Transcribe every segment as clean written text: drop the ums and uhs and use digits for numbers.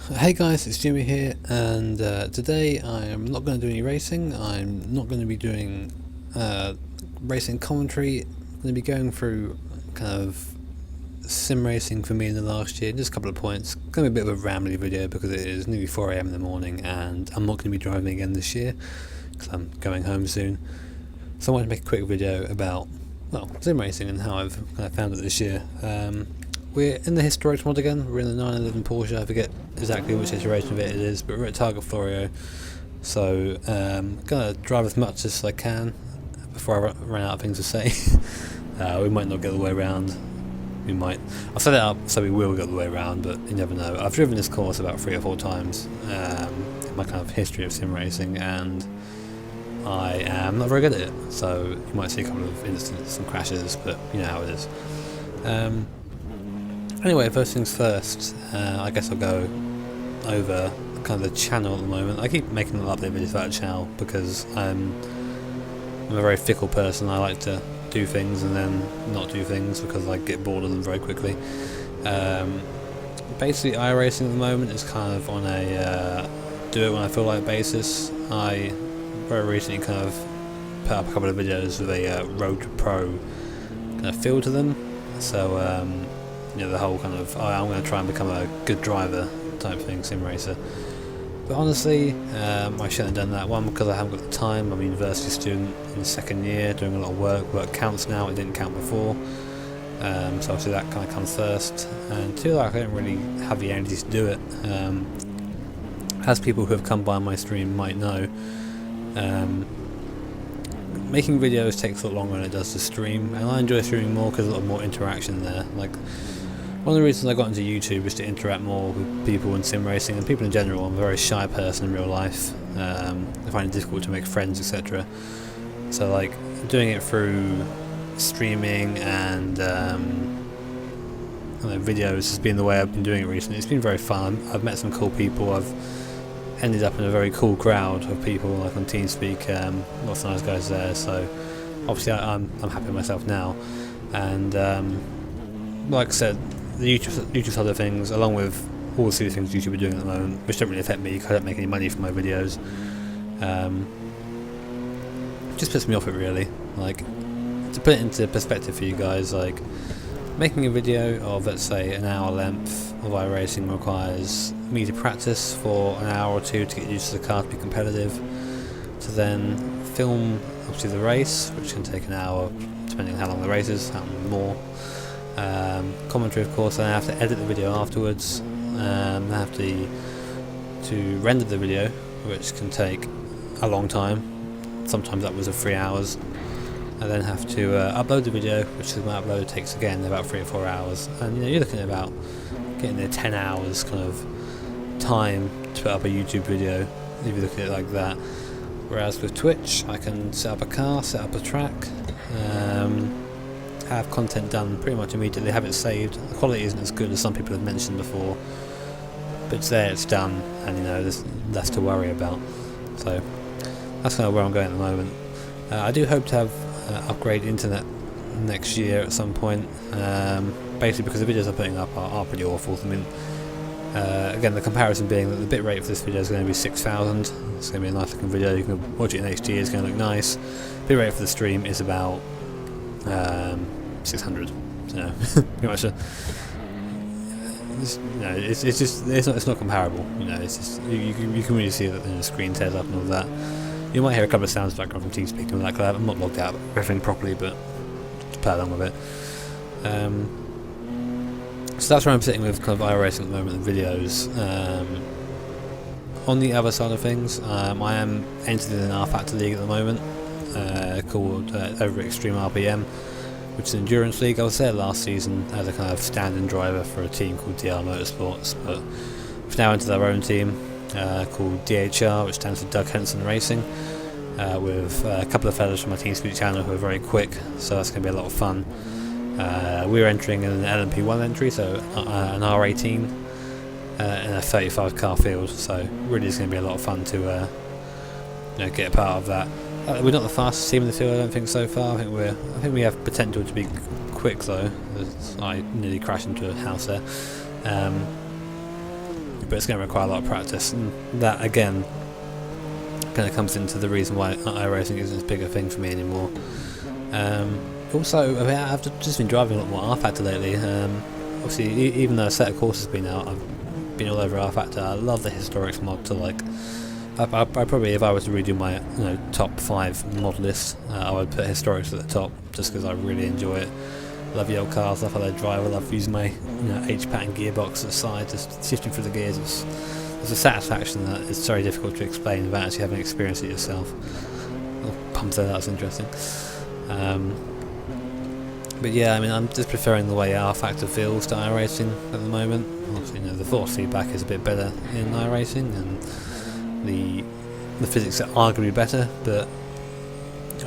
Hey guys, it's Jimmy here, and today I am not going to do any racing. I'm not going to be doing racing commentary. I'm going to be going through kind of sim racing for me in the last year, just a couple of points. It's going to be a bit of a rambly video because it is nearly 4 AM in the morning and I'm not going to be driving again this year because I'm going home soon. So I wanted to make a quick video about, well, sim racing and how I've kind of found it this year. We're in the Historix mod again. We're in the 911 Porsche. I forget exactly which iteration of it is, but we're at Targa Florio. So gonna drive as much as I can before I run out of things to say. We might not get the way around. We might. I've set it up so we will get the way around, but you never know. I've driven this course about 3 or 4 times in my kind of history of sim racing, and I am not very good at it. So you might see a couple of incidents and crashes, but you know how it is. Anyway, first things first, I guess I'll go over kind of the channel at the moment. I keep making update videos about the channel because I'm a very fickle person. I like to do things and then not do things because I get bored of them very quickly. Basically, iRacing at the moment is kind of on a do it when I feel like basis. I very recently kind of put up a couple of videos with a Road to Pro kind of feel to them. So you know, the whole kind of, I'm going to try and become a good driver type thing, sim racer. But honestly, I shouldn't have done that. One, because I haven't got the time. I'm a university student in the second year, doing a lot of work. Work counts now, it didn't count before. So obviously that kind of comes first. And two, like, I don't really have the energy to do it. As people who have come by my stream might know, making videos takes a lot longer than it does to stream, and I enjoy streaming more because there's a lot more interaction there. Like, one of the reasons I got into YouTube is to interact more with people in sim racing and people in general. I'm a very shy person in real life. I find it difficult to make friends, etc. So like doing it through streaming and videos has been the way I've been doing it recently. It's been very fun. I've met some cool people. I've ended up in a very cool crowd of people, like on TeamSpeak. Lots of nice guys there. So obviously I'm happy with myself now. And like I said, the YouTube side of things, along with all the silly things YouTube are doing at the moment, which don't really affect me because I don't make any money from my videos, just puts me off it really. Like, to put it into perspective for you guys, like making a video of, let's say, an hour length of iRacing requires me to practice for an hour or two to get used to the car, to be competitive, to then film obviously the race, which can take an hour depending on how long the race is, how more. Commentary, of course, and I have to edit the video afterwards. I have to render the video, which can take a long time, sometimes upwards of 3 hours. I then have to upload the video, which is my upload takes again about 3 or 4 hours. And you know, you're looking at about getting there 10 hours kind of time to put up a YouTube video if you look at it like that. Whereas with Twitch, I can set up a car, set up a track. Have content done pretty much immediately, have it saved. The quality isn't as good as some people have mentioned before, but it's there, it's done, and you know, there's less to worry about. So that's kind of where I'm going at the moment. I do hope to have upgrade internet next year at some point, basically because the videos I'm putting up are pretty awful. I mean, again, the comparison being that the bitrate for this video is going to be 6,000. It's going to be a nice looking video, you can watch it in HD, it's going to look nice. Bitrate for the stream is about 600, you know, pretty much. It's not comparable. You know, it's just you can really see that the screen tears up and all that. You might hear a couple of sounds background from TeamSpeak and like that. I'm not logged out of everything properly, but to play along with it. So that's where I'm sitting with kind of iRacing at the moment, the videos. On the other side of things, I am entered in an rFactor league at the moment, called over Extreme RPM, which is an endurance league. I was there last season as a kind of stand-in driver for a team called DR Motorsports, but we've now entered our own team called DHR, which stands for Doug Henson Racing, with a couple of fellas from my TeamSpeak channel who are very quick, so that's going to be a lot of fun. We're entering in an LMP1 entry, so an R18 in a 35 car field, so really is going to be a lot of fun to you know, get a part of that. We're not the fastest team in the field, I don't think, so far. I think we have potential to be quick though. I nearly crashed into a house there. but it's going to require a lot of practice, and that again kind of comes into the reason why iRacing isn't as big a thing for me anymore. Also, I've just been driving a lot more rFactor lately. Obviously, even though Assetto Corsa has been out, I've been all over rFactor. I love the Historix mod. To like, I probably, if I was to redo my top 5 mod list, I would put Historix at the top, just because I really enjoy it. I love the old cars, love how they drive. I love using my H-pattern gearbox at the side, just shifting through the gears. It's a satisfaction that it's very difficult to explain without actually having experienced it yourself. I'll pump that, that's interesting. But yeah, I mean, I'm just preferring the way rFactor feels to iRacing at the moment. Obviously, the force feedback is a bit better in iRacing, and the physics are arguably better, but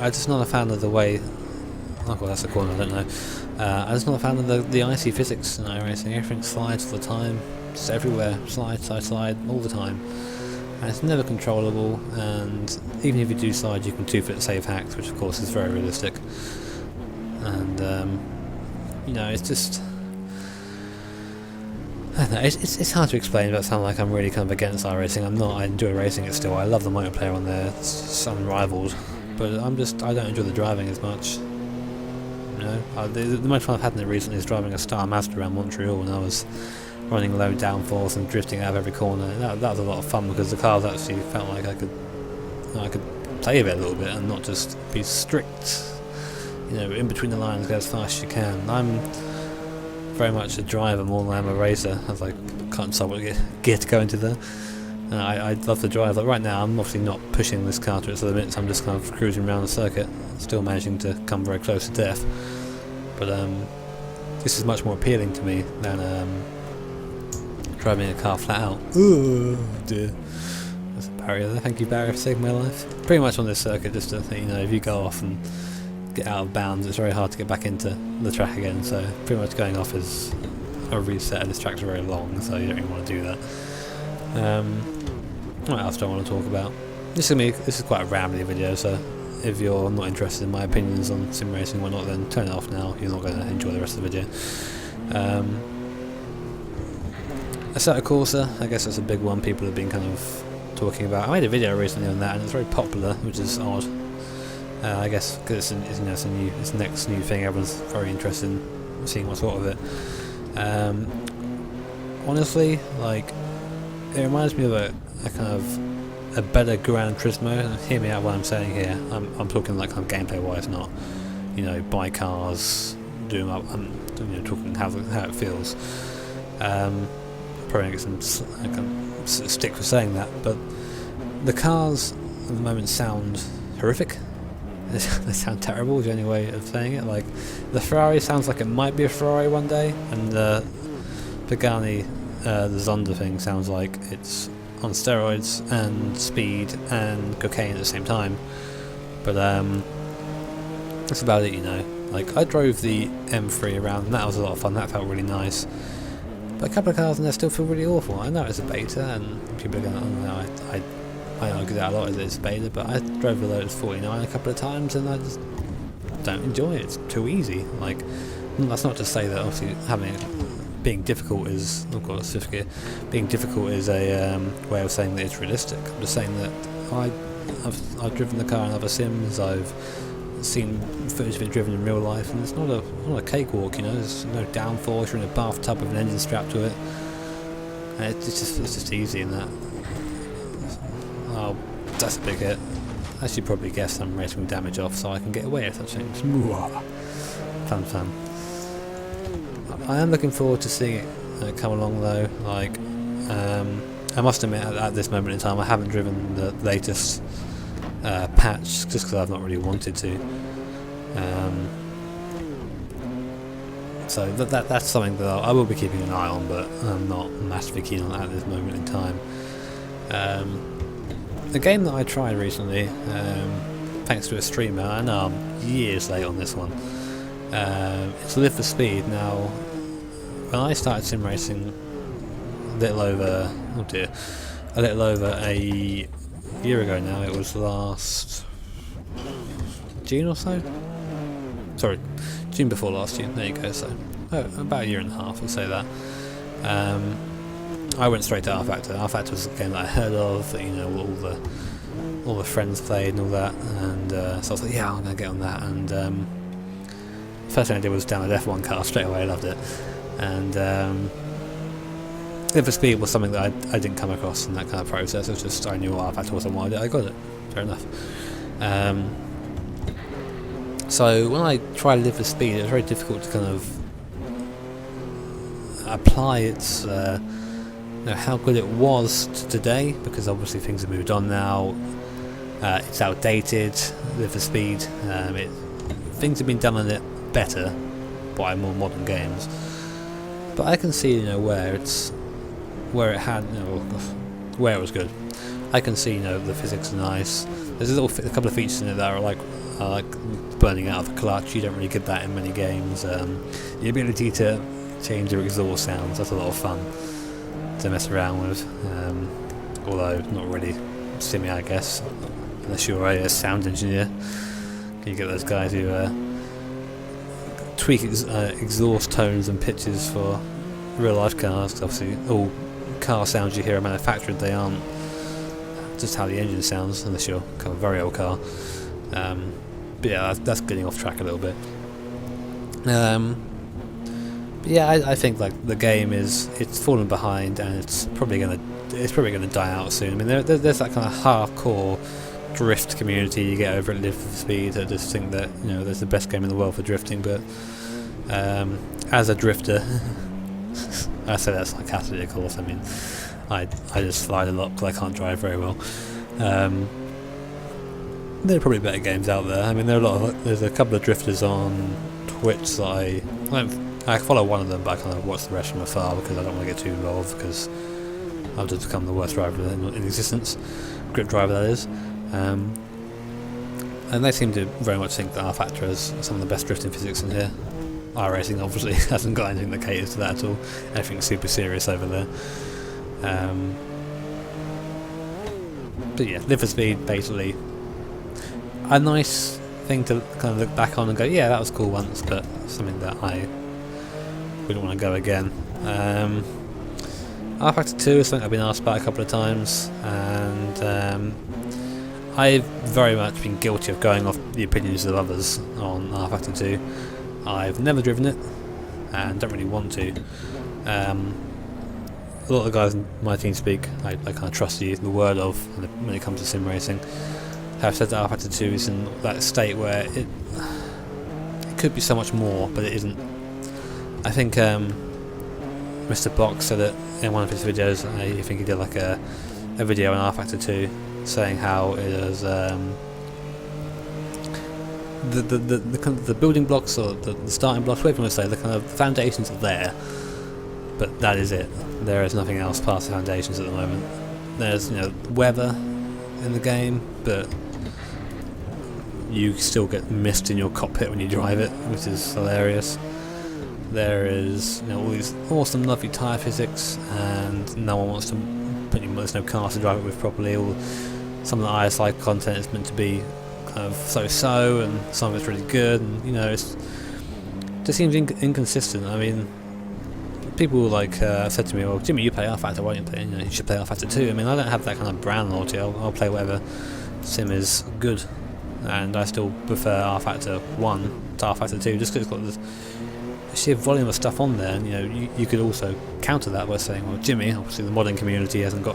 I'm just not a fan of the way. Oh god, that's a corner, I don't know. I'm just not a fan of the icy physics in iRacing. Everything slides all the time, just everywhere, slide, all the time. And it's never controllable, and even if you do slide, you can 2-foot safe hacks, which of course is very realistic. And it's just, I don't know, it's hard to explain, but it sounds like I'm really kind of against iRacing. I'm not. I enjoy racing it still. I love the multiplayer on there. It's unrivaled, but I don't enjoy the driving as much. The most fun I've had in it recently is driving a Star Mazda around Montreal when I was running low downforce and drifting out of every corner. That was a lot of fun because the cars actually felt like I could play with it a little bit and not just be strict. In between the lines, go as fast as you can. I'm very much a driver more than I'm a racer. I was like, can't decide what gear to go into there. I love to drive. Like right now, I'm obviously not pushing this car to its limits. I'm just kind of cruising around the circuit, still managing to come very close to death. But this is much more appealing to me than driving a car flat out. Oh dear. That's a barrier there. Thank you, barrier, for saving my life. Pretty much on this circuit, just to if you go off and get out of bounds, it's very hard to get back into the track again. So pretty much going off is a reset. This track's very long, so you don't really want to do that. What else do I want to talk about? This is quite a rambly video, so if you're not interested in my opinions on sim racing and whatnot, then turn it off now. You're not going to enjoy the rest of the video. Assetto Corsa, I guess that's a big one people have been kind of talking about. I made a video recently on that, and it's very popular, which is odd. I guess because it's the next new thing. Everyone's very interested in seeing what's what of it. Honestly, like, it reminds me of a kind of a better Gran Turismo. Hear me out what I'm saying here. I'm talking like kind of gameplay wise, not buy cars, doing up. I'm talking how it feels. Probably get some stick for saying that, but the cars at the moment sound horrific. They sound terrible, is the only way of saying it. Like, the Ferrari sounds like it might be a Ferrari one day, and the Pagani, the Zonda thing, sounds like it's on steroids and speed and cocaine at the same time. But that's about it, Like, I drove the M3 around, and that was a lot of fun. That felt really nice. But a couple of cars in there still feel really awful. I know it's a beta, and people are going, oh no, I argue that a lot as it's beta, but I drove the Lotus 49 a couple of times and I just don't enjoy it. It's too easy. Like, that's not to say that obviously being difficult is, of course, being difficult is a way of saying that it's realistic. I'm just saying that I've driven the car in other sims, I've seen footage of it driven in real life, and it's not a cakewalk, there's no downforce, you're in a bathtub with an engine strapped to it, and it's just easy in that. Oh, that's a big hit. I should probably guess I'm rating damage off so I can get away with such things. Fun. I am looking forward to seeing it come along though. Like, I must admit at this moment in time I haven't driven the latest patch just because I've not really wanted to. So that's something that I will be keeping an eye on, but I'm not massively keen on at this moment in time. A game that I tried recently, thanks to a streamer, I know I'm years late on this one, it's Live for Speed. Now, when I started sim racing a little over a year ago now, it was last June or so? Sorry, June before last June, there you go, so about a year and a half, I'll say that. I went straight to rFactor. rFactor was a game that I heard of, that, you know, all the friends played and all that, and so I was like, yeah, I'm gonna get on that. And first thing I did was download F1 car straight away. I loved it, and Live for Speed was something that I didn't come across in that kind of process. It was just, I knew what rFactor was and wanted it. I got it. Fair enough. So when I tried Live for Speed, it was very difficult to kind of apply its how good it was to today, because obviously things have moved on now. It's outdated. Live for Speed, things have been done on it better by more modern games, but I can see, you know, where it had, you know, where it was good. I can see, you know, the physics are nice. There's a couple of features in it that are like burning out of the clutch. You don't really get that in many games. The ability to change your exhaust sounds, that's a lot of fun to mess around with, although not really simmy, I guess, unless you're a sound engineer. You get those guys who tweak exhaust tones and pitches for real life cars, 'cause obviously all car sounds you hear are manufactured. They aren't just how the engine sounds, unless you're kind of a very old car. But yeah, that's getting off track a little bit. But yeah, I think like the game it's fallen behind, and it's probably gonna die out soon. I mean, there's that kind of hardcore drift community you get over at Live for Speed. I just think that, you know, there's the best game in the world for drifting. But as a drifter, I say that sarcastically, of course. I mean, I just slide a lot because I can't drive very well. There are probably better games out there. I mean, there's a couple of drifters on Twitch that I follow one of them, but I kind of watch the rest from afar because I don't want to get too involved, because I've just become the worst driver in existence. Grip driver, that is. And they seem to very much think that rFactor has some of the best drifting physics in here. iRacing obviously hasn't got anything that caters to that at all. Everything's super serious over there. But yeah, Live for Speed, basically a nice thing to kind of look back on and go, yeah, that was cool once, but something that I wouldn't want to go again. rFactor 2 is something I've been asked about a couple of times, and I've very much been guilty of going off the opinions of others on rFactor 2. I've never driven it, and don't really want to. A lot of the guys in my team speak, I kind of trust the word of when it comes to sim racing, have said that rFactor 2 is in that state where it could be so much more, but it isn't. I think Mr. Box said it in one of his videos. I think he did like a video on rFactor 2 saying how it is the building blocks, or the starting blocks, whatever you want to say, the kind of foundations are there, but that is it. There is nothing else past the foundations at the moment. There's, you know, weather in the game, but you still get mist in your cockpit when you drive it, which is hilarious. There is, you know, all these awesome, lovely tyre physics, and no one wants to put you. There's no cars to drive it with properly. Some of the ISI content is meant to be kind of so-so, and some of it's really good, and, you know, it just seems inconsistent. I mean, people like said to me, "Well, Jimmy, you play rFactor, why don't you play? You know, you should play rFactor 2." I mean, I don't have that kind of brand loyalty. I'll play whatever sim is good, and I still prefer rFactor 1 to rFactor 2, just because it's got the sheer volume of stuff on there. And, you know, you could also counter that by saying, well, Jimmy, obviously the modern community hasn't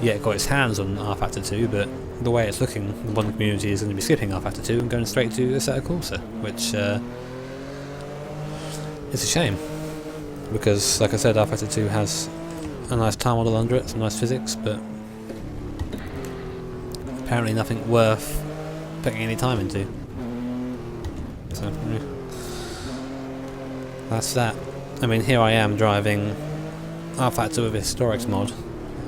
yet got its hands on rFactor 2, but the way it's looking, the modern community is going to be skipping rFactor 2 and going straight to Assetto Corsa, which is a shame, because, like I said, rFactor 2 has a nice tar model under it, some nice physics, but apparently nothing worth putting any time into. So, yeah. That's that. I mean, here I am driving rFactor with Historix mod,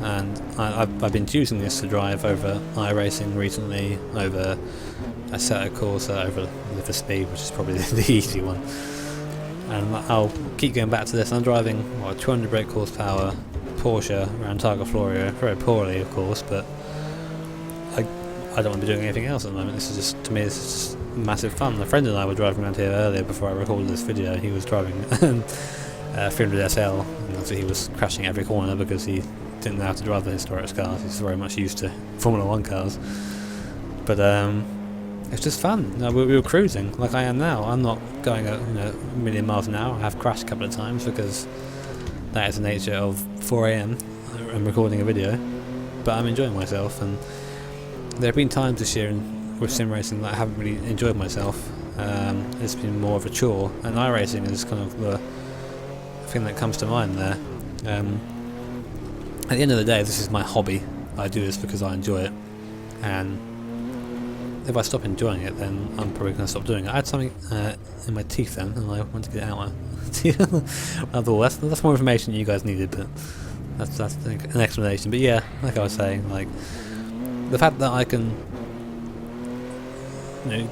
and I've been using this to drive over iRacing recently, over Assetto Corsa, over Live for Speed, which is probably the easy one. And I'll keep going back to this. I'm driving 200 brake horsepower Porsche around Targa Florio, very poorly of course, but I don't want to be doing anything else at the moment. This is just, to me, this is just massive fun. A friend and I were driving around here earlier before I recorded this video. He was driving 300 SL, and obviously he was crashing every corner because he didn't know how to drive the Historix cars. He's very much used to Formula 1 cars. But it's just fun. We were cruising like I am now. I'm not going at a million miles an hour. I have crashed a couple of times because that is the nature of 4 AM and recording a video. But I'm enjoying myself, and there have been times this year with sim racing that I haven't really enjoyed myself. It's been more of a chore, and iRacing is kind of the thing that comes to mind there. At the end of the day, this is my hobby. I do this because I enjoy it, and if I stop enjoying it, then I'm probably going to stop doing it. I had something in my teeth then, and I wanted to get it out. That's more information than you guys needed, but that's an explanation. But yeah, like I was saying, like the fact that I can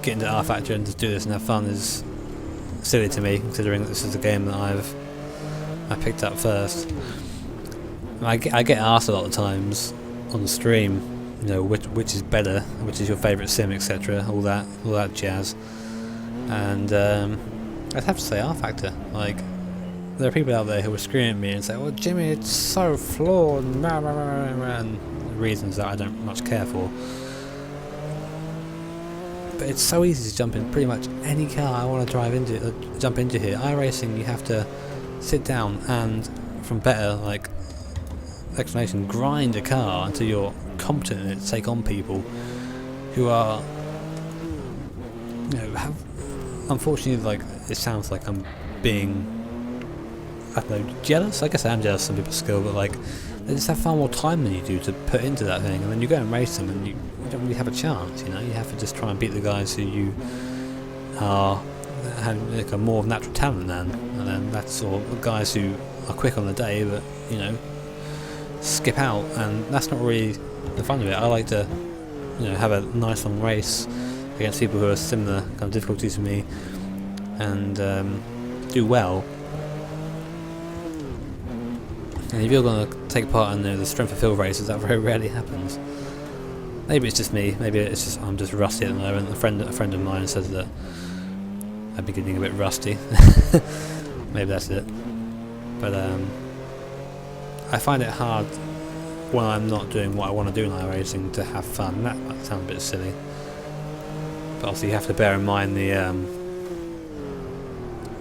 get into rFactor and just do this and have fun is silly to me, considering that this is a game that I picked up first. I get asked a lot of times on the stream, which is better, which is your favourite sim, etc. All that jazz. And I'd have to say rFactor. Like, there are people out there who will scream at me and say, "Well, Jimmy, it's so flawed," and reasons that I don't much care for. But it's so easy to jump in pretty much any car I want to jump into here. iRacing, you have to sit down and, from better explanation, grind a car until you're competent in it to take on people who are, have, unfortunately, it sounds like I'm being, I don't know, jealous. I guess I am jealous of some people's skill, but they just have far more time than you do to put into that thing, and then you go and race them and you don't really have a chance. You have to just try and beat the guys who you have more of natural talent than, and then that's all guys who are quick on the day but skip out, and that's not really the fun of it. I like to have a nice long race against people who are similar kind of difficulties to me and do well. And if you're going to take part in the strength of field races, that very rarely happens. Maybe it's just me. Maybe it's just I'm just rusty at the moment. A friend of mine says that I've been getting a bit rusty. Maybe that's it. But I find it hard when I'm not doing what I want to do in iRacing to have fun. That might sound a bit silly, but also you have to bear in mind the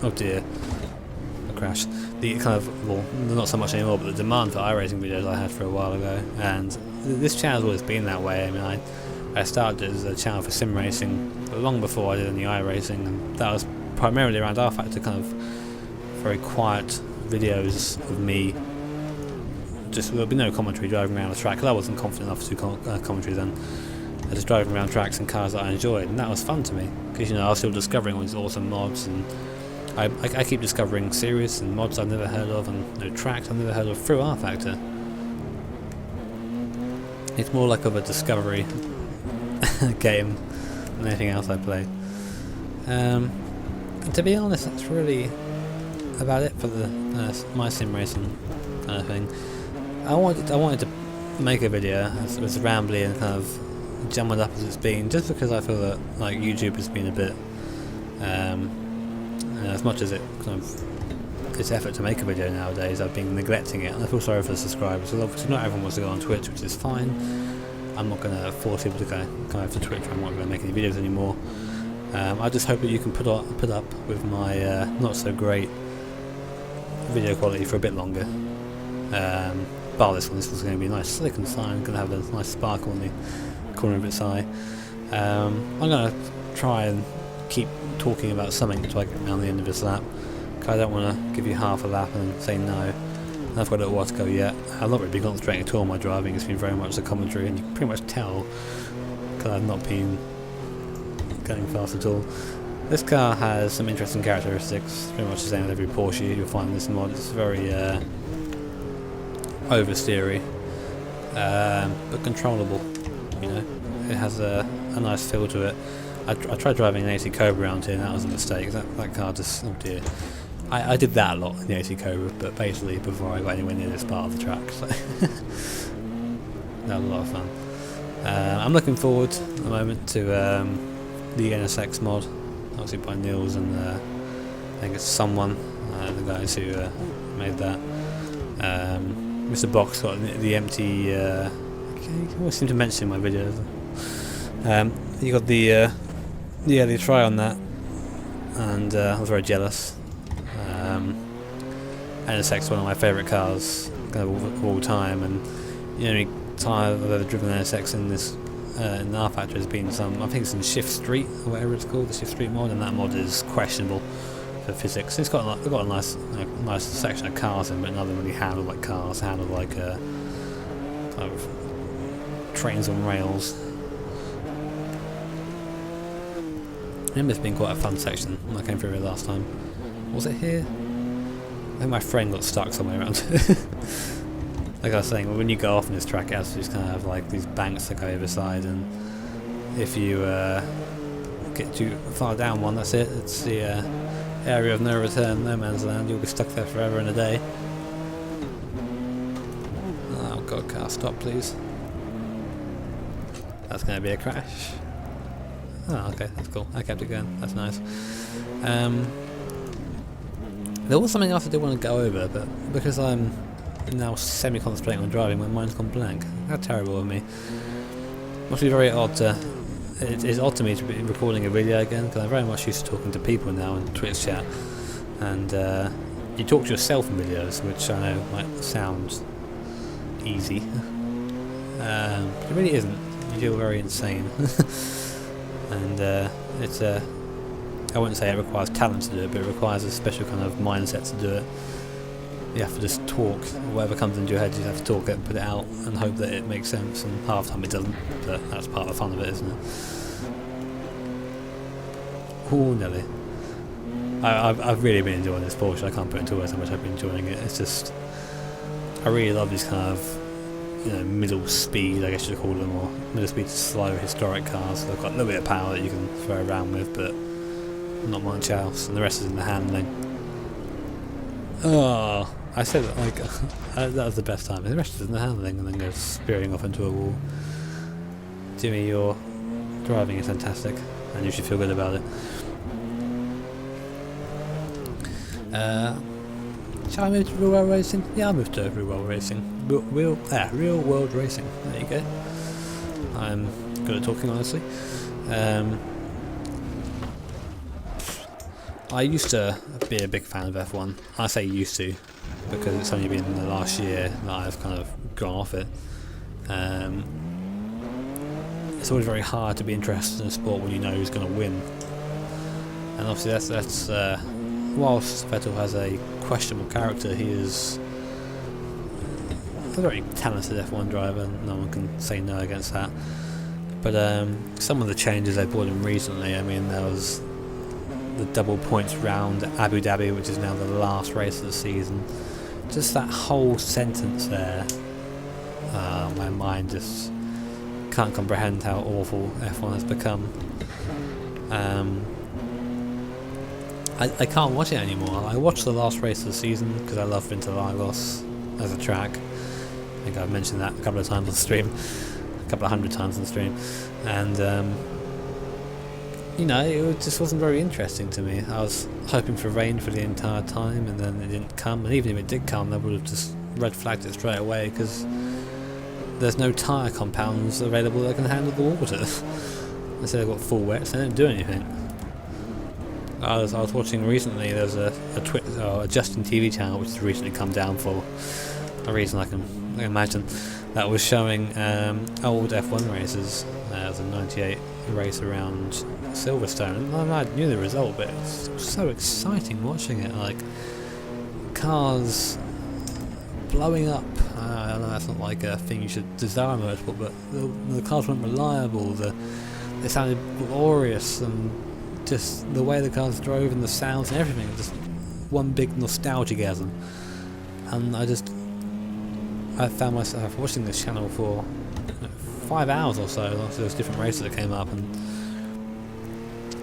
oh dear, a crash. The kind of, well, not so much anymore, but the demand for iRacing videos I had for a while ago, and this channel's always been that way. I mean, I started as a channel for sim racing long before I did any iRacing, and that was primarily around rFactor, kind of very quiet videos of me. Just there'll be no commentary driving around the track, because I wasn't confident enough to do commentary then. I just driving around tracks and cars that I enjoyed, and that was fun to me, because I was still discovering all these awesome mods, and I keep discovering series and mods I've never heard of, and tracks I've never heard of through rFactor. It's more like of a discovery game than anything else I play. And to be honest, that's really about it for the my sim racing kind of thing. I wanted to make a video as rambly and kind of jumbled up as it's been, just because I feel that YouTube has been a bit as much as it kind of its effort to make a video nowadays, I've been neglecting it, and I feel sorry for the subscribers. Because obviously not everyone wants to go on Twitch, which is fine. I'm not going to force people to go over to Twitch. I'm not going to make any videos anymore. I just hope that you can put up with my not so great video quality for a bit longer. Bar this one's going to be nice, slick and fine. Going to have a nice sparkle in the corner of its eye. I'm going to try and keep talking about something until I get around the end of this lap, because I don't want to give you half a lap and say no. I've got a little while to go yet. I've not really been concentrating at all on my driving. It's been very much the commentary, and you can pretty much tell because I've not been going fast at all. This car has some interesting characteristics, pretty much the same with every Porsche you'll find in this mod. It's very oversteery, but controllable. It has a nice feel to it. I tried driving an 80 Cobra around here, and that was a mistake. That car just, oh dear. I did that a lot in the 80 Cobra, but basically before I got anywhere near this part of the track. So that was a lot of fun. I'm looking forward at the moment to the NSX mod, obviously by Niels and I think it's someone, the guys who made that. Mr. Box got the empty. I always seem to mention in my videos. You got the early try on that, and I was very jealous. NSX is one of my favourite cars kind of all time, and the only time I've ever driven an NSX in this in rFactor has been I think it's in Shift Street or whatever it's called, the Shift Street mod, and that mod is questionable for physics. It's got a nice section of cars in, but none of them really handle like cars, handle like kind of trains on rails. I remember it's been quite a fun section when I came through here last time. Was it here? I think my friend got stuck somewhere around. Like I was saying, when you go off in this track, it has just kind of have like these banks that go over the side, and if you get too far down one, that's it. It's the area of no return, no man's land. You'll be stuck there forever and a day. Oh god, car, stop please. That's going to be a crash. Oh, okay, that's cool. I kept it going. That's nice. There was something else I did want to go over, but because I'm now semi-concentrating on driving, my mind's gone blank. How terrible of me. Must be very odd to... It is odd to me to be recording a video again, because I'm very much used to talking to people now in Twitch chat. And you talk to yourself in videos, which I know might sound easy. It really isn't. You feel very insane. And it's I wouldn't say it requires talent to do it, but it requires a special kind of mindset to do it. You have to just talk. Whatever comes into your head, you have to talk it, put it out, and hope that it makes sense. And half the time it doesn't, but that's part of the fun of it, isn't it? Ooh, Nelly. I've really been enjoying this Porsche. I can't put into words how much I've been enjoying it. It's just, I really love these kind of, middle speed, I guess you'd call them, or middle speed slow historic cars. They've got a little bit of power that you can throw around with, but not much else, and the rest is in the handling. Oh, I said that like that was the best time. The rest is in the handling, and then goes spearing off into a wall. Jimmy, your driving is fantastic, and you should feel good about it. Shall I move to real world racing? Yeah, I'll move to real world racing. Real world racing. There you go. I'm good at talking, honestly. I used to be a big fan of F1. I say used to, because it's only been the last year that I've kind of gone off it. It's always very hard to be interested in a sport when you know who's going to win. And obviously that's whilst Vettel has a questionable character, he is a very talented F1 driver, and no one can say no against that. But some of the changes they brought in recently, I mean, there was the double points round at Abu Dhabi, which is now the last race of the season. Just that whole sentence there, my mind just can't comprehend how awful F1 has become. I can't watch it anymore. I watched the last race of the season because I love Interlagos as a track. I think I've mentioned that a couple of times on stream, a couple of hundred times on stream, and it just wasn't very interesting to me. I was hoping for rain for the entire time, and then it didn't come, and even if it did come, they would have just red flagged it straight away, because there's no tyre compounds available that can handle the water. They say they've got full wets, they don't do anything. I was watching recently, there's a Justin TV channel which has recently come down for a reason I can imagine, that was showing old F1 races. There was a 98 race around Silverstone, and I knew the result, but it's so exciting watching it, like cars blowing up. I know that's not like a thing you should desire in motorsport, but the cars weren't reliable, they sounded glorious, and just the way the cars drove and the sounds and everything, just one big nostalgia-gasm. And I found myself watching this channel for 5 hours or so. There was different races that came up, and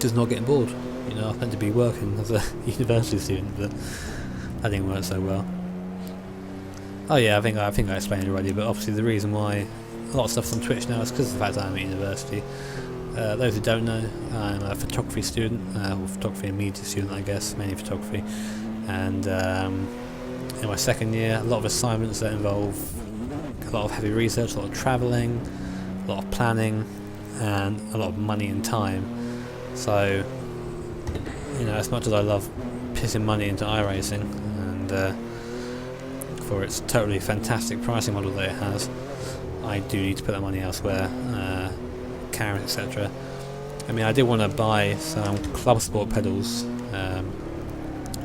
just not getting bored. I was meant to be working as a university student, but that didn't work so well. Oh yeah, I think I explained already, but obviously the reason why a lot of stuff's on Twitch now is because of the fact that I'm at university. Those who don't know, I'm a photography student, or photography and media student, I guess, mainly photography, and in my second year. A lot of assignments that involve a lot of heavy research, a lot of travelling, a lot of planning, and a lot of money and time. So, you know, as much as I love pissing money into iRacing, and for its totally fantastic pricing model that it has, I do need to put that money elsewhere, carrots, etc. I mean, I did want to buy some club sport pedals,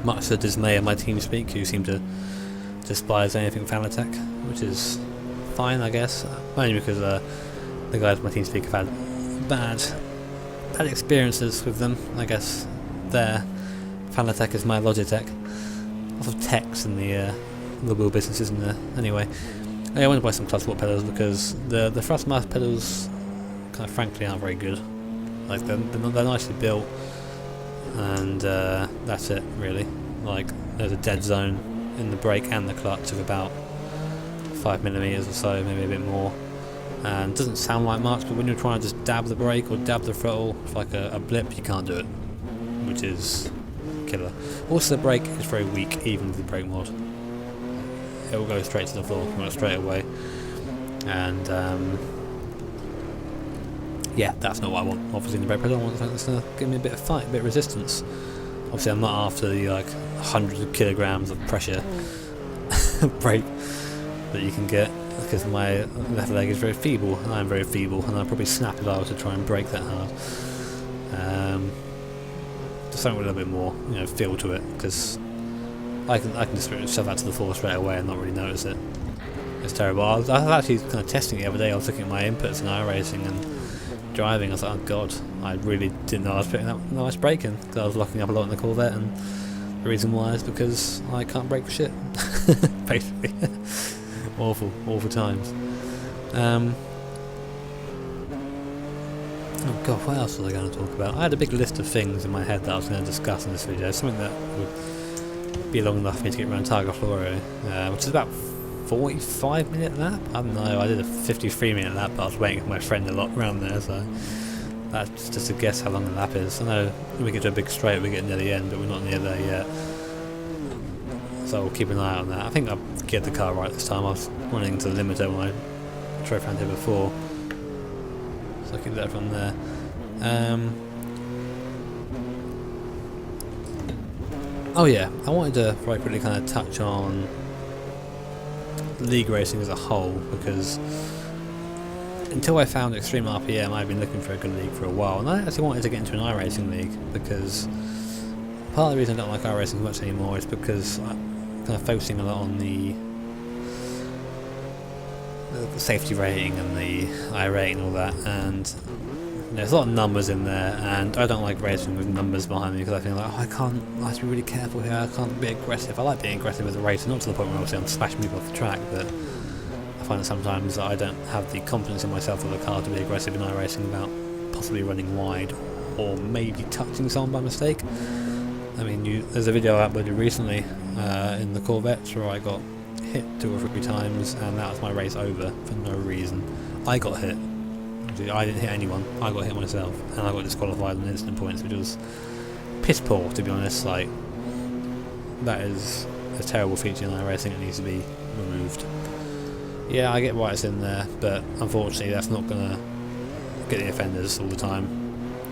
much to the dismay of my TeamSpeak, who seem to despise anything Fanatec, which is fine, I guess, only because the guys on my TeamSpeak have had bad experiences with them. I guess their Fanatec is my Logitech. Lots of techs in the wheel business, isn't there? Anyway, I want to buy some club sport pedals because the Thrustmaster pedals, kind of frankly, aren't very good. Like they're nicely built, and that's it really. Like there's a dead zone in the brake and the clutch of about 5mm or so, maybe a bit more, and it doesn't sound like much, but when you're trying to just dab the brake or dab the throttle for like a blip, you can't do it, which is killer. Also, the brake is very weak even with the brake mod. It will go straight to the floor pretty much straight away, and yeah, that's not what I want. Obviously, in the brake pedal, I want something that's going to give me a bit of fight, a bit of resistance. Obviously, I'm not after the like hundreds of kilograms of pressure brake that you can get, because my left leg is very feeble, and I'm very feeble, and I'll probably snap if I were to try and brake that hard. Just something with a little bit more, you know, feel to it, because I can just shove that to the floor straight away and not really notice it. It's terrible. I was actually kind of testing it the other day. I was looking at my inputs in iRacing and driving. I was like, oh god, I really didn't know I was putting that much braking, because I was locking up a lot in the Corvette, and the reason why is because I can't brake for shit. Basically. awful times. Oh god, what else was I going to talk about? I had a big list of things in my head that I was going to discuss in this video, something that would be long enough for me to get around Targa Florio, which is about 45-minute lap? I don't know, I did a 53-minute lap, but I was waiting for my friend a lot around there, so that's just a guess how long the lap is. I know when we get to a big straight, we're getting near the end, but we're not near there yet. So we'll keep an eye on that. I think I've geared the car right this time. I was running to the limiter when I drove around here before, so I'll keep that from there. Oh yeah, I wanted to very quickly kind of touch on league racing as a whole, because until I found Extreme RPM, I've been looking for a good league for a while, and I actually wanted to get into an iRacing league, because part of the reason I don't like iRacing much anymore is because I'm kind of focusing a lot on the safety rating and the iRate and all that, and there's a lot of numbers in there, and I don't like racing with numbers behind me, because I feel like, I have to be really careful here, I can't be aggressive. I like being aggressive as a racer, not to the point where obviously I'm smashing people off the track, but I find that sometimes I don't have the confidence in myself with a car to be aggressive in iRacing without possibly running wide, or maybe touching someone by mistake. I mean, there's a video I uploaded recently in the Corvettes where I got hit 2 or 3 times, and that was my race over for no reason. I got hit. I didn't hit anyone, I got hit myself, and I got disqualified on instant points, which was piss poor, to be honest. Like, that is a terrible feature in iRacing, it needs to be removed. Yeah, I get why it's in there, but unfortunately that's not going to get the offenders all the time.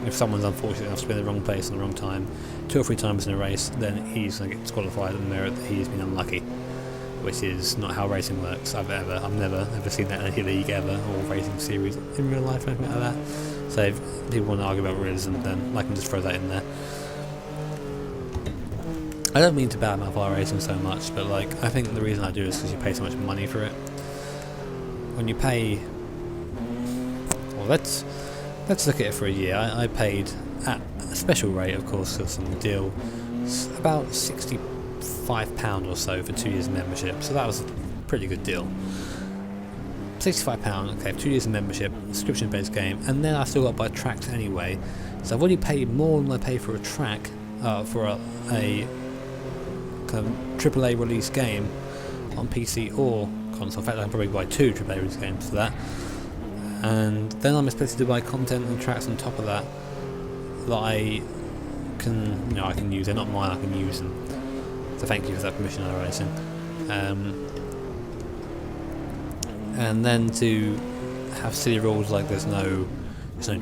If someone's unfortunate enough to be in the wrong place at the wrong time 2 or 3 times in a race, then he's going to get disqualified and merit that he's been unlucky, which is not how racing works. I've never ever seen that in any league ever, or racing series in real life or anything like that. So if people want to argue about realism, then I can just throw that in there. I don't mean to badmouth iRacing so much, but like, I think the reason I do is because you pay so much money for it. When you pay, well, let's look at it for a year. I paid at a special rate, of course, because some deal, about £65 or so for 2 years membership, so that was a pretty good deal. £65, okay, 2 years of membership, subscription based game, and then I still got to buy tracks anyway, so I've already paid more than I pay for a track, for a kind of AAA release game on PC or console. In fact, I can probably buy 2 AAA release games for that, and then I'm expected to buy content and tracks on top of that I can use. They're not mine, I can use them. So thank you for that permission, iRacing. And then to have silly rules like there's no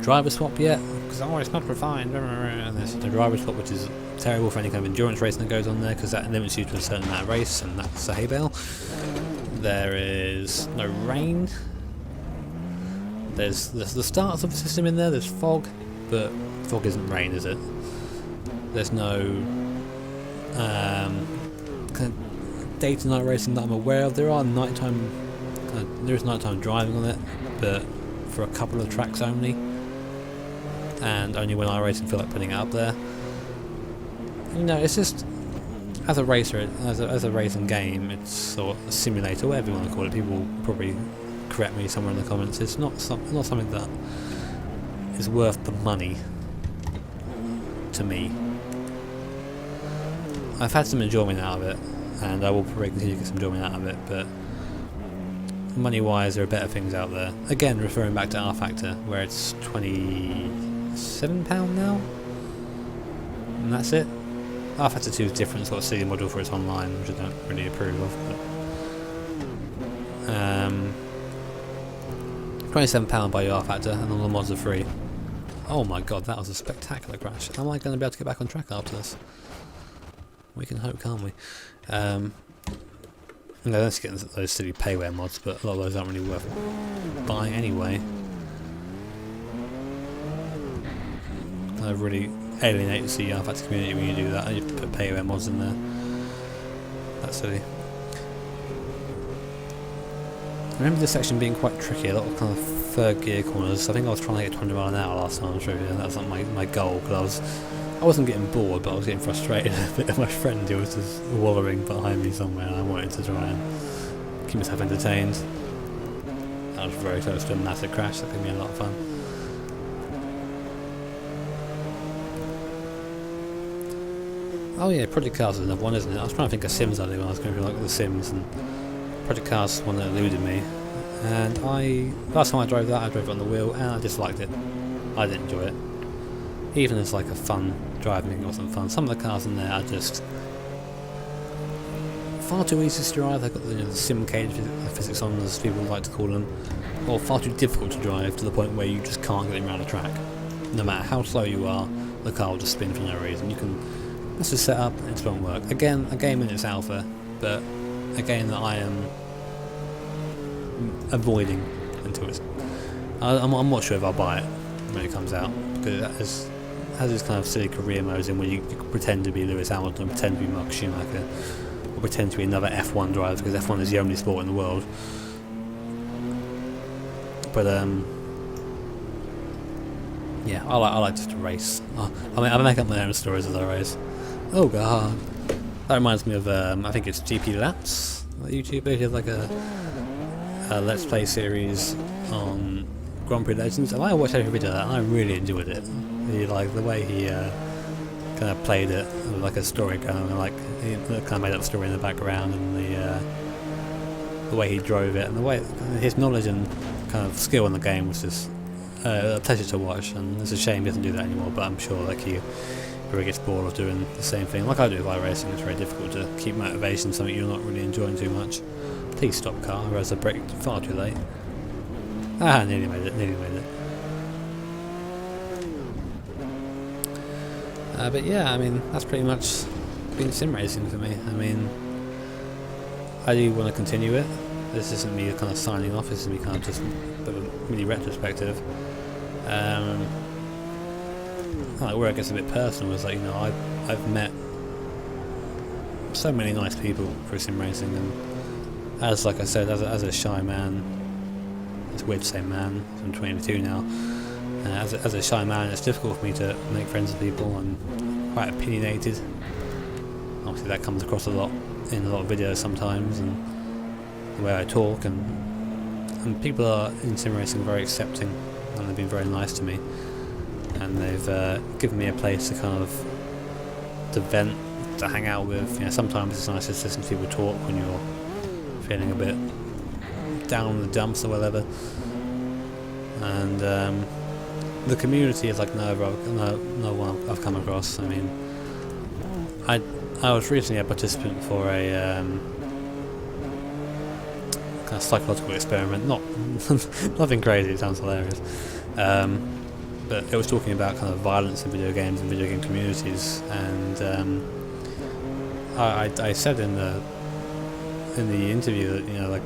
driver swap yet, because it's not refined, and there's no driver swap, which is terrible for any kind of endurance racing that goes on there, because that limits you to a certain amount of race, and that's a hay bale. There is no rain. There's the starts of the system in there. There's fog, but fog isn't rain, is it? There's no kind of day to night racing that I'm aware of. There are nighttime. There is nighttime driving on it, but for a couple of tracks only, and only when iRacing feel like putting it up there. You know, it's just, as a racer, as a racing game, it's sort of a simulator, whatever you want to call it. People will probably correct me somewhere in the comments. It's not something that is worth the money to me. I've had some enjoyment out of it, and I will probably continue to get some enjoyment out of it, but money-wise, there are better things out there. Again, referring back to rFactor, where it's £27 now, and that's it. rFactor 2 is different, sort of silly model for its online, which I don't really approve of. But £27 by rFactor, and all the mods are free. Oh my god, that was a spectacular crash. Am I going to be able to get back on track after this? We can hope, can't we? No, let's get those silly payware mods, but a lot of those aren't really worth buying anyway. I really alienate the rFactor community when you do that, and you put payware mods in there. That's silly. I remember this section being quite tricky, a lot of kind of third gear corners. I think I was trying to get 200 miles an hour last time, I'm sure, and that was like my goal, because I wasn't getting bored, but I was getting frustrated a bit of my friend who was just wallowing behind me somewhere, and I wanted to try and keep myself entertained. I was very close to a massive crash. That gave me a lot of fun. Oh yeah, Project Cars is another one, isn't it? I was trying to think of Sims earlier when I was going through like the Sims, and Project Cars one that eluded me. And last time I drove that, I drove it on the wheel, and I disliked it. I didn't enjoy it. Even as like a fun driving, it wasn't fun. Some of the cars in there are just far too easy to drive. They've got the sim cage physics on, as people like to call them, or far too difficult to drive to the point where you just can't get them around the track. No matter how slow you are, the car will just spin for no reason. Let's just set up and it won't work. Again, a game in its alpha, but a game that I am avoiding until it's. I'm not sure if I'll buy it when it comes out, because it has this kind of silly career modes in where you pretend to be Lewis Hamilton, pretend to be Mark Schumacher, or pretend to be another F1 driver, because F1 is the only sport in the world. But yeah, I like just to race. I make up my own stories as I race. Oh god, that reminds me of I think it's GP Laps on YouTube. They have like a Let's Play series on Grand Prix Legends, and I watched every video of that, and I really enjoyed it. Like the way he kind of played it, like a story kind of like he kind of made up a story in the background, and the way he drove it, and the way his knowledge and kind of skill in the game was just a pleasure to watch. And it's a shame he doesn't do that anymore. But I'm sure like he probably gets bored of doing the same thing, like I do with iRacing. It's very difficult to keep motivation, something you're not really enjoying too much. Please stop, car. I realised I braked far too late. Ah, nearly made it. But yeah, I mean, that's pretty much been sim racing for me. I mean, I do want to continue it. This isn't me kind of signing off, this is me kind of just a bit of a mini retrospective. Like where it gets a bit personal is like, you know, I've met so many nice people through sim racing, and as like I said, as a shy man, it's weird to say man, I'm 22 now. As a shy man, it's difficult for me to make friends with people. I'm quite opinionated. Obviously that comes across a lot in a lot of videos sometimes, and the way I talk, and people are in sim racing very accepting, and they've been very nice to me, and they've given me a place to kind of vent, to hang out with. You know, sometimes it's nice to listen to people talk when you're feeling a bit down in the dumps or whatever, and the community is like no one I've come across. I mean, I was recently a participant for a kind of psychological experiment. Not nothing crazy. It sounds hilarious. But it was talking about kind of violence in video games and video game communities, and I said in the interview that, you know, like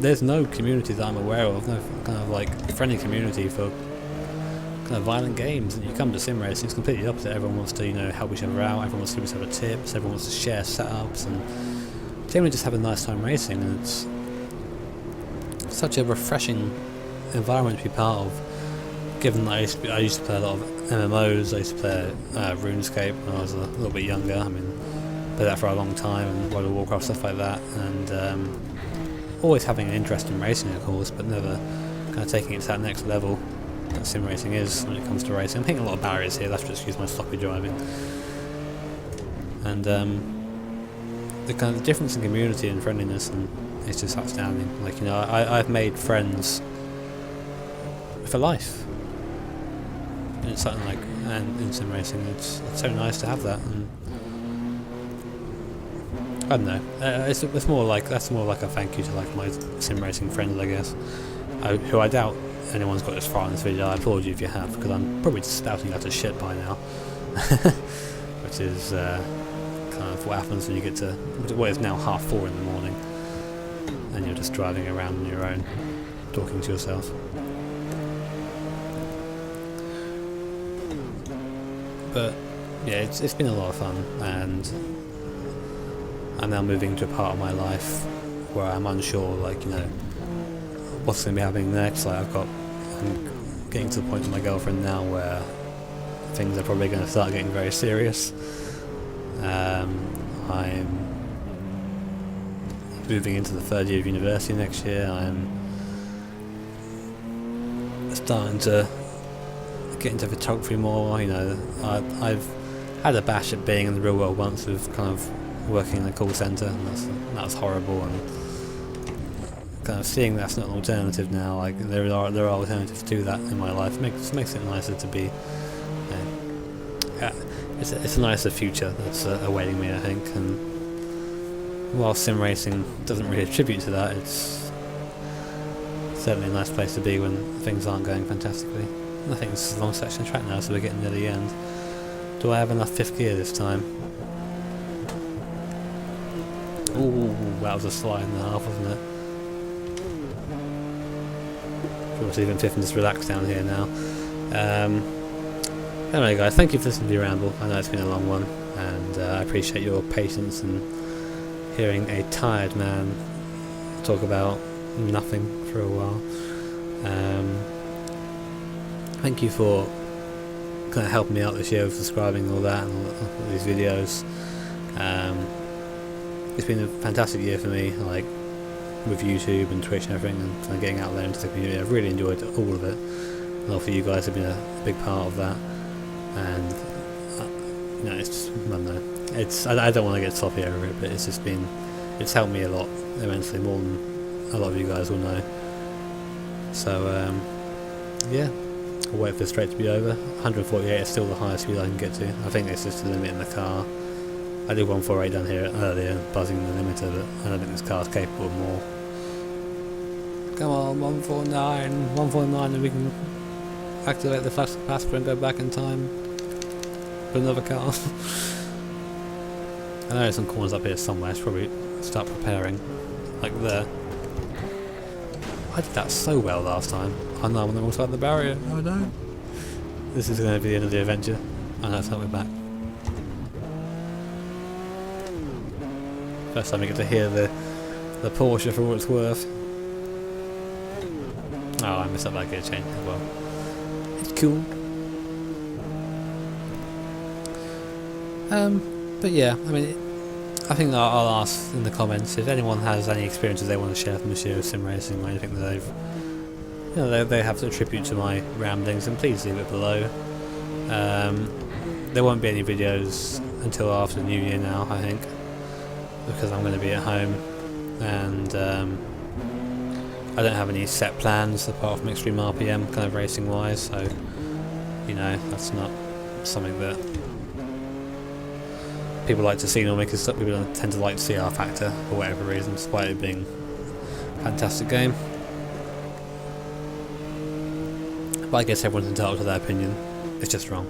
there's no community that I'm aware of, no kind of like friendly community for kind of violent games. And you come to sim racing, it's completely opposite. Everyone wants to, you know, help each other out. Everyone wants to give each other tips. Everyone wants to share setups, and generally just have a nice time racing. And it's such a refreshing environment to be part of. Given that I used to play a lot of MMOs, I used to play RuneScape when I was a little bit younger. I mean, played that for a long time, and World of Warcraft, stuff like that, and always having an interest in racing, of course, but never kind of taking it to that next level that sim racing is when it comes to racing. I'm hitting a lot of barriers here. That's to excuse my sloppy driving. And the kind of difference in community and friendliness, and it's just outstanding. Like, you know, I've made friends for life. And it's something like, and in sim racing, it's so nice to have that. And I don't know. It's more like, that's more like a thank you to like my sim racing friends, I guess. Who I doubt anyone's got this far in this video. I applaud you if you have, because I'm probably just spouting out to shit by now. Which is kind of what happens when you get to what is now 4:30 in the morning, and you're just driving around on your own, talking to yourself. But yeah, it's been a lot of fun, and I'm now moving to a part of my life where I'm unsure, like, you know, what's going to be happening next. Like, I'm getting to the point with my girlfriend now where things are probably going to start getting very serious. I'm moving into the 3rd year of university next year. I'm starting to get into photography more. You know, I've had a bash at being in the real world once with kind of working in a call centre, and that's horrible, and kind of seeing that's not an alternative now. Like, there are alternatives to that in my life. Makes it nicer to be, it's a nicer future that's awaiting me, I think. And while sim racing doesn't really attribute to that, it's certainly a nice place to be when things aren't going fantastically. And I think this is a long section of track now, so we're getting near the end. Do I have enough 5th gear this time? Ooh, that was a slide and a half, wasn't it? Probably even 5th and just relax down here now. Anyway guys, thank you for listening to the ramble. I know it's been a long one, and I appreciate your patience and hearing a tired man talk about nothing for a while. Thank you for kind of helping me out this year with subscribing and all that, and all these videos. It's been a fantastic year for me, like with YouTube and Twitch and everything, and kind of getting out there into the community. I've really enjoyed all of it, and all for you guys have been a big part of that. And you know, it's just, I don't know. I don't want to get sloppy over it, but it's helped me a lot immensely, more than a lot of you guys will know. So yeah. I'll wait for the straight to be over. 148 is still the highest speed I can get to. I think it's just the limit in the car. I did 148 down here earlier, buzzing the limiter, but I don't think this car's capable of more. Come on, 149, and we can activate the flash capacitor and go back in time for another car. I know there's some corners up here somewhere, I should probably start preparing. Like there. I did that so well last time. I know I'm on the wrong side of the barrier. Oh no. This is going to be the end of the adventure. I know, so we're back. First time I get to hear the Porsche for what it's worth. Oh, I missed up that gear change as well. It's cool. But yeah, I mean, I think I'll ask in the comments if anyone has any experiences they want to share from this year of sim racing, or anything that they've, you know, they have to attribute to my ramblings, and please leave it below. There won't be any videos until after New Year now, I think, because I'm going to be at home, and I don't have any set plans apart from extreme RPM kind of racing wise, so you know, that's not something that people like to see normally, because some people don't tend to like to see rFactor for whatever reason, despite it being a fantastic game. But I guess everyone's entitled to their opinion. It's just wrong.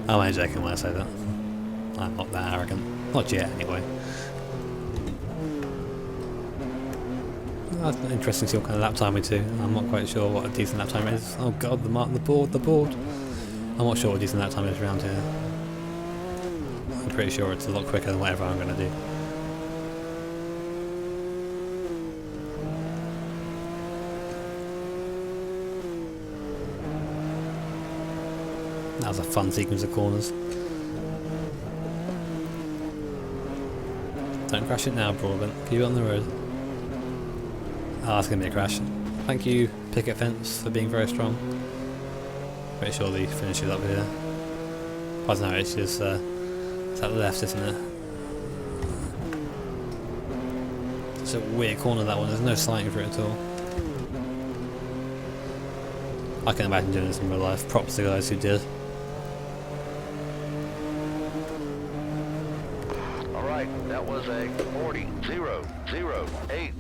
I'm only joking when I say that. I'm not that arrogant. Not yet, anyway. That's interesting to see what kind of lap time we do. I'm not quite sure what a decent lap time is. Oh god, the board. I'm not sure what a decent lap time is around here. I'm pretty sure it's a lot quicker than whatever I'm going to do. That was a fun sequence of corners. Don't crash it now, Broadbent. Keep it on the road. Oh, that's going to be a crash. Thank you, picket fence, for being very strong. Pretty sure they finish it up here. I don't know, it's just it's at the left, isn't it? It's a weird corner, that one. There's no sighting for it at all. I can imagine doing this in real life. Props to the guys who did. That was a 40.008.72.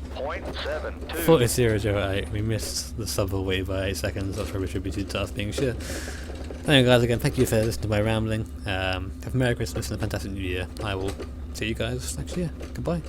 40.008. We missed the sub away by 8 seconds. That's probably should be too tough being sure. Anyway, guys, again, thank you for listening to my rambling. Have a Merry Christmas and a fantastic New Year. I will see you guys next year. Goodbye.